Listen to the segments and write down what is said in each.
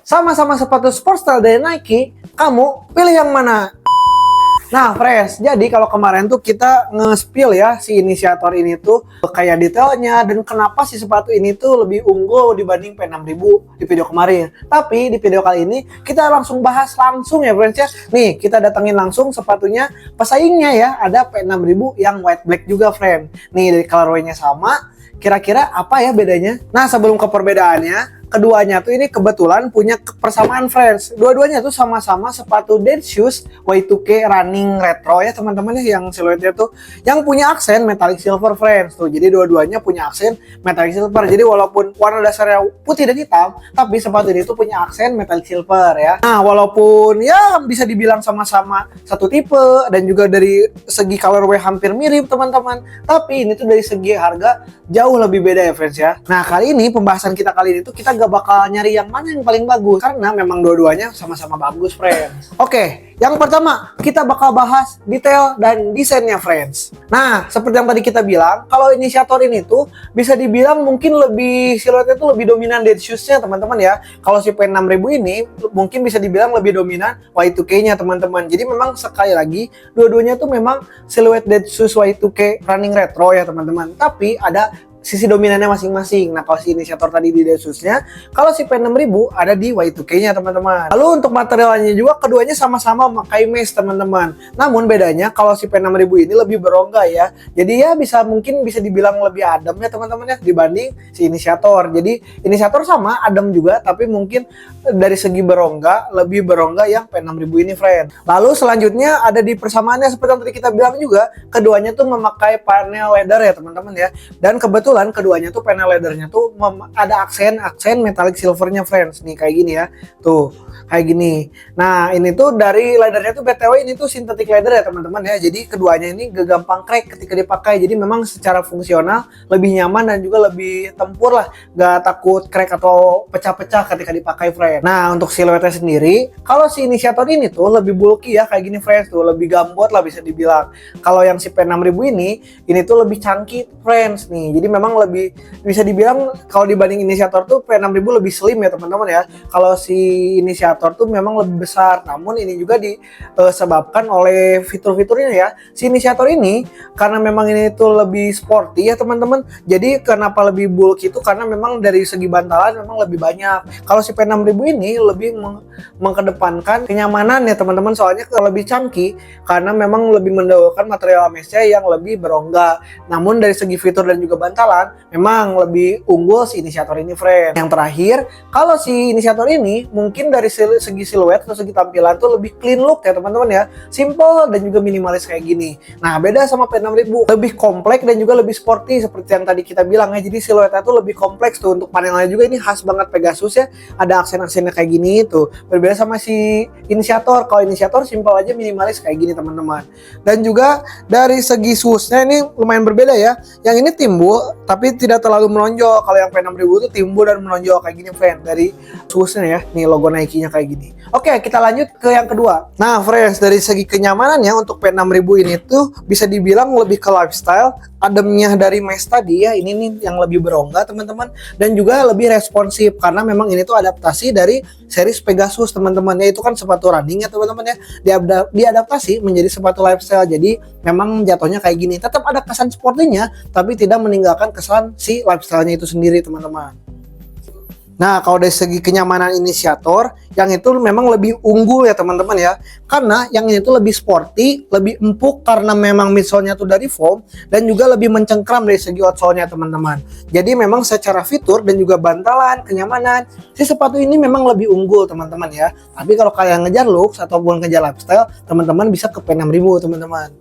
Sama-sama sepatu sport style dari Nike, kamu pilih yang mana? Nah, Fresh, jadi kalau kemarin tuh kita nge-spill ya si inisiator ini tuh kayak detailnya dan kenapa si sepatu ini tuh lebih unggul dibanding P6000 di video kemarin. Tapi di video kali ini kita langsung bahas langsung ya, Fresh ya. Nih, kita datengin langsung sepatunya pesaingnya ya, ada P6000 yang white black juga, friend. Nih, dari colorway-nya sama. Kira-kira apa ya bedanya? Nah, sebelum ke perbedaannya, keduanya tuh ini kebetulan punya persamaan, friends. Dua-duanya tuh sama-sama sepatu dead shoes Y2K running retro ya teman-teman ya, yang siluetnya tuh yang punya aksen metallic silver, friends. Tuh, jadi dua-duanya punya aksen metallic silver. Jadi walaupun warna dasarnya putih dan hitam, tapi sepatu ini tuh punya aksen metallic silver ya. Nah, walaupun ya bisa dibilang sama-sama satu tipe dan juga dari segi colorway hampir mirip teman-teman, tapi ini tuh dari segi harga jauh lebih beda ya, friends ya. Nah, kali ini pembahasan kita kali ini tuh kita gak bakal nyari yang mana yang paling bagus karena memang dua-duanya sama-sama bagus, friends. Oke, yang pertama kita bakal bahas detail dan desainnya, friends. Nah, seperti yang tadi kita bilang, kalau inisiator ini tuh bisa dibilang mungkin lebih siluetnya tuh lebih dominan dead shoes-nya teman-teman ya. Kalau si P6000 ini mungkin bisa dibilang lebih dominan Y2K-nya teman-teman. Jadi memang sekali lagi dua-duanya tuh memang siluet dead shoes Y2K running retro ya teman-teman. Tapi ada sisi dominannya masing-masing. Nah, kalau si inisiator tadi di Desusnya, kalau si P6000 ada di Y2K-nya teman-teman. Lalu untuk materialnya juga keduanya sama-sama memakai mesh teman-teman. Namun bedanya kalau si P6000 ini lebih berongga ya. Jadi ya mungkin bisa dibilang lebih adem ya teman-teman ya dibanding si inisiator. Jadi inisiator sama adem juga, tapi mungkin dari segi berongga lebih berongga yang P6000 ini, friend. Lalu selanjutnya ada di persamaannya seperti yang tadi kita bilang juga, keduanya tuh memakai panel leather ya teman-teman ya. Dan kebetulan keduanya tuh panel leathernya tuh ada aksen metallic silvernya, friends. Nih kayak gini ya, tuh kayak gini. Nah, ini tuh dari leathernya tuh BTW ini tuh synthetic leather ya teman-teman ya. Jadi keduanya ini gak gampang crack ketika dipakai. Jadi memang secara fungsional lebih nyaman dan juga lebih tempur lah, gak takut crack atau pecah-pecah ketika dipakai, friend. Nah, untuk siluetnya sendiri, kalau si inisiator ini tuh lebih bulky ya kayak gini, friends, tuh lebih gambot lah bisa dibilang. Kalau yang si P6000 ini tuh lebih chunky, friends nih. Jadi memang lebih bisa dibilang kalau dibanding inisiator tuh P6000 lebih slim ya teman-teman ya. Kalau si inisiator tuh memang lebih besar, namun ini juga disebabkan oleh fitur-fiturnya ya. Si inisiator ini karena memang ini tuh lebih sporty ya teman-teman. Jadi kenapa lebih bulky itu karena memang dari segi bantalan memang lebih banyak. Kalau si P6000 ini lebih mengedepankan kenyamanan ya teman-teman, soalnya lebih chunky karena memang lebih mendahulukan material meshnya yang lebih berongga. Namun dari segi fitur dan juga bantalan memang lebih unggul si inisiator ini, friend. Yang terakhir, kalau si inisiator ini mungkin dari segi siluet atau segi tampilan tuh lebih clean look ya teman-teman ya, simple dan juga minimalis kayak gini. Nah, beda sama P6000, lebih kompleks dan juga lebih sporty seperti yang tadi kita bilang ya. Jadi siluetnya tuh lebih kompleks tuh. Untuk panelnya juga ini khas banget Pegasus ya, ada aksen-aksennya kayak gini tuh. Berbeda sama si inisiator. Kalau inisiator simple aja, minimalis kayak gini teman-teman. Dan juga dari segi swooshnya ini lumayan berbeda ya. Yang ini timbul tapi tidak terlalu menonjol. Kalau yang P6000 itu timbul dan menonjol kayak gini, friend, dari swooshnya ya. Nih logo Nike-nya kayak gini. Oke, kita lanjut ke yang kedua. Nah, friends, dari segi kenyamanannya untuk P6000 ini tuh bisa dibilang lebih ke lifestyle. Ademnya dari mesh tadi ya, ini nih yang lebih berongga teman-teman, dan juga lebih responsif karena memang ini tuh adaptasi dari series Pegasus teman-teman ya. Itu kan sepatu running ya teman-teman ya, diadaptasi menjadi sepatu lifestyle. Jadi memang jatuhnya kayak gini, tetap ada kesan sportinya tapi tidak meninggalkan kesan si lifestyle-nya itu sendiri teman-teman. Nah, kalau dari segi kenyamanan inisiator, yang itu memang lebih unggul ya teman-teman ya. Karena yang ini tuh lebih sporty, lebih empuk karena memang midsole-nya tuh dari foam, dan juga lebih mencengkram dari segi outsole-nya teman-teman. Jadi memang secara fitur dan juga bantalan, kenyamanan, si sepatu ini memang lebih unggul teman-teman ya. Tapi kalau kalian ngejar looks ataupun ngejar lifestyle, teman-teman bisa ke P6000 teman-teman.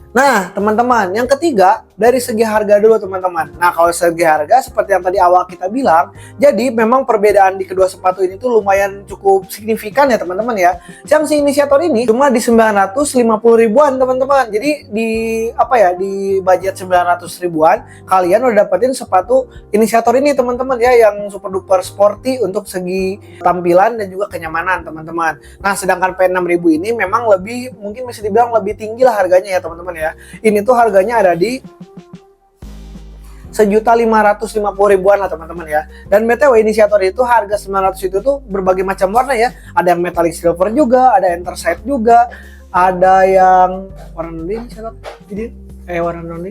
Nah, teman-teman, yang ketiga dari segi harga dulu teman-teman. Nah, kalau segi harga seperti yang tadi awal kita bilang, jadi memang perbedaan di kedua sepatu ini tuh lumayan cukup signifikan ya teman-teman ya. Yang si inisiator ini cuma di 950 ribuan teman-teman. Jadi di di budget 900 ribuan kalian udah dapetin sepatu inisiator ini teman-teman ya, yang super duper sporty untuk segi tampilan dan juga kenyamanan teman-teman. Nah, sedangkan P6000 ini memang lebih, mungkin bisa dibilang lebih tinggi lah harganya ya teman-teman ya. Ini tuh harganya ada di 1.550.000-an lah teman-teman ya. Dan BTW inisiator itu harga 900 itu tuh berbagai macam warna ya. Ada yang metallic silver juga, ada anthracite juga, ada yang warna non inisiator. Jadi warna non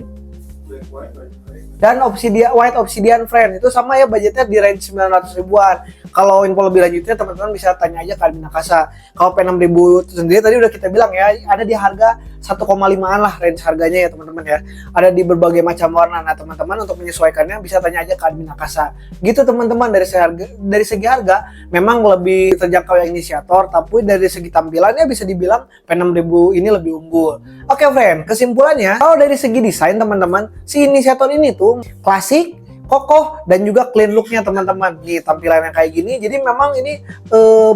dan white obsidian friend itu sama ya, budgetnya di range 900 ribuan. Kalau info lebih lanjutnya teman-teman bisa tanya aja ke Admin Akasa. Kalau P6000 itu sendiri tadi udah kita bilang ya, ada di harga 1,5an lah range harganya ya teman-teman ya. Ada di berbagai macam warna. Nah teman-teman untuk menyesuaikannya bisa tanya aja ke Admin Akasa. Gitu teman-teman, dari segi harga memang lebih terjangkau yang inisiator, tapi dari segi tampilannya bisa dibilang P6000 ini lebih unggul. Oke friend, kesimpulannya kalau dari segi desain teman-teman, si inisiator ini tuh klasik, kokoh, dan juga clean looknya teman-teman. Nih tampilannya kayak gini, jadi memang ini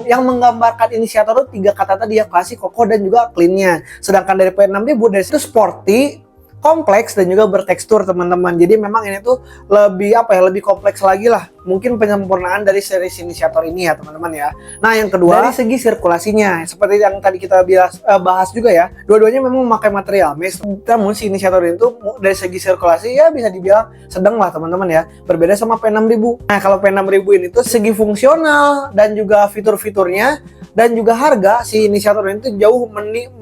yang menggambarkan inisiator itu 3 kata tadi ya, klasik, kokoh, dan juga cleannya. Sedangkan dari P6000 dari situ sporty, kompleks, dan juga bertekstur teman-teman. Jadi memang ini tuh lebih lebih kompleks lagi lah. Mungkin penyempurnaan dari series inisiator ini ya teman-teman ya. Nah yang kedua dari segi sirkulasinya, seperti yang tadi kita bahas juga ya, dua-duanya memang memakai material mesh. Namun si inisiator itu dari segi sirkulasi ya bisa dibilang sedang lah teman-teman ya. Berbeda sama P6000. Nah kalau P6000 ini tuh segi fungsional dan juga fitur-fiturnya dan juga harga, si inisiator ini tuh jauh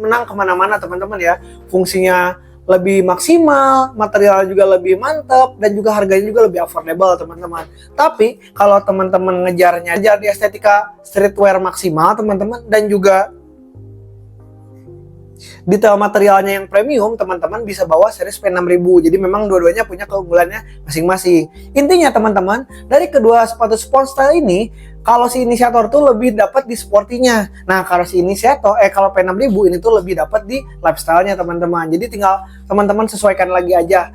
menang kemana-mana teman-teman ya. Fungsinya lebih maksimal, material juga lebih mantap, dan juga harganya juga lebih affordable teman-teman. Tapi kalau teman-teman ngejarnya aja di estetika streetwear maksimal teman-teman, dan juga detail materialnya yang premium, teman-teman bisa bawa series P6000. Jadi memang dua-duanya punya keunggulannya masing-masing. Intinya teman-teman, dari kedua sepatu sport style ini, kalau si inisiator tuh lebih dapat di sportinya. Nah, kalau si inisiator kalau P6000 ini tuh lebih dapat di lifestyle-nya teman-teman. Jadi tinggal teman-teman sesuaikan lagi aja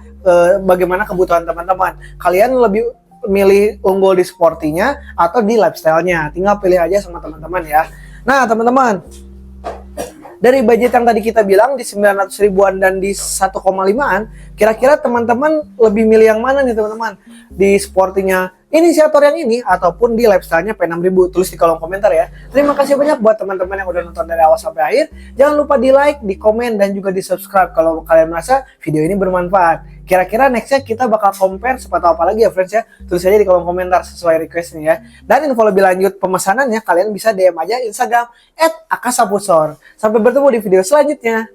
bagaimana kebutuhan teman-teman. Kalian lebih milih unggul di sportinya atau di lifestyle-nya. Tinggal pilih aja sama teman-teman ya. Nah, teman-teman, dari budget yang tadi kita bilang di 900 ribuan dan di 1,5an, kira-kira teman-teman lebih milih yang mana nih teman-teman? Di sportinya inisiator yang ini ataupun di lifestyle-nya P6000? Tulis di kolom komentar ya. Terima kasih banyak buat teman-teman yang udah nonton dari awal sampai akhir. Jangan lupa di like, di komen, dan juga di subscribe kalau kalian merasa video ini bermanfaat. Kira-kira nextnya kita bakal compare sepatu apa lagi ya friends ya? Tulis aja di kolom komentar sesuai requestnya ya. Dan info lebih lanjut pemesanannya kalian bisa DM aja Instagram @akasaputsor. Sampai bertemu di video selanjutnya.